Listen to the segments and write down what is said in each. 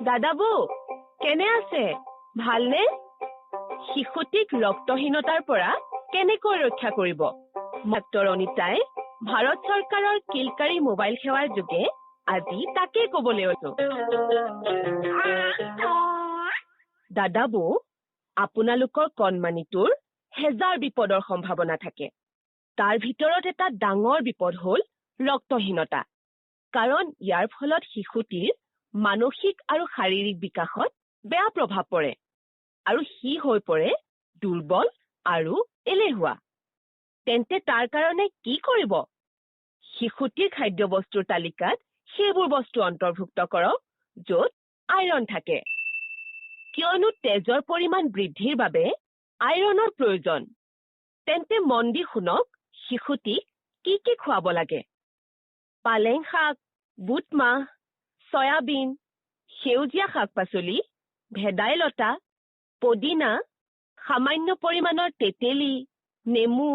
দাদাবু কেনে আছে ভালনে শিশুটিক ৰক্তহীনতাৰ পৰা কেনেকৈ ৰক্ষা কৰিব ডাক্তৰ অনিতাই ভাৰত চৰকাৰৰ কিলকাৰী মোবাইল সেৱাৰ যোগে আজি তাকে ক'বলৈ আছো দাদাবু আপোনালোকৰ কণমানিটোৰ হেজাৰ বিপদৰ সম্ভাৱনা থাকে তাৰ ভিতৰত এটা ডাঙৰ বিপদ হ'ল ৰক্তহীনতা কাৰণ ইয়াৰ ফলত শিশুটিৰ মানসিক আৰু শাৰীৰিক বিকাশত বেয়া প্ৰভাৱ পৰে আৰু সি হৈ পৰে দুৰ্বল আৰু এলেহুৱা তেন্তে তাৰ কাৰণে কি কৰিব শিশুটিৰ খাদ্যবস্তুৰ তালিকাত সেইবোৰ বস্তু অন্তৰ্ভুক্ত কৰক য'ত আইৰণ থাকে কিয়নো তেজৰ পৰিমাণ বৃদ্ধিৰ বাবে আইৰণৰ প্ৰয়োজন তেন্তে মন দি শুনক শিশুটিক কি কি খুৱাব লাগে পালেং শাক বুট মাহ সয়াবিন সেউজীয়া শাক-পাচলি ভেদাইলতা পদিনা সামান্য পৰিমাণৰ তেতেলী নেমু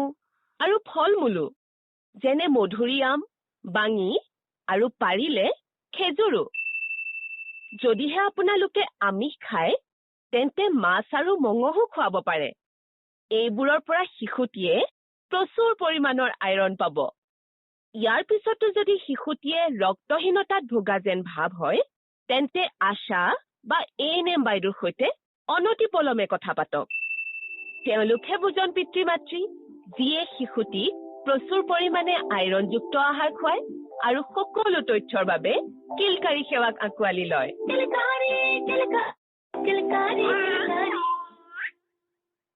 আৰু ফল-মূলো যেনে মধুৰিআম বাঙি আৰু পাৰিলে খেজুৰো যদিহে আপোনালোকে আমিষ খায় তেন্তে মাছ আৰু মঙহো খুৱাব পাৰে এইবোৰৰ পৰা শিশুটিয়ে প্ৰচুৰ পৰিমাণৰ আইৰণ পাব ইয়াৰ পিছতো যদি শিশুটিয়ে ৰক্তহীনতাত ভোগা যেন ভাৱ হয় তেন্তে আশা বা এএনএম বাইদেউৰ সৈতে অনতিপলমে কথা পাতক তেওঁলোকে বুজন পিতৃ-মাতৃ যিয়ে শিশুটিক প্ৰচুৰ পৰিমাণে আইৰণযুক্ত আহাৰ খুৱায় আৰু সকলো তথ্যৰ বাবে কিলকাৰী সেৱাক আঁকোৱালি লয়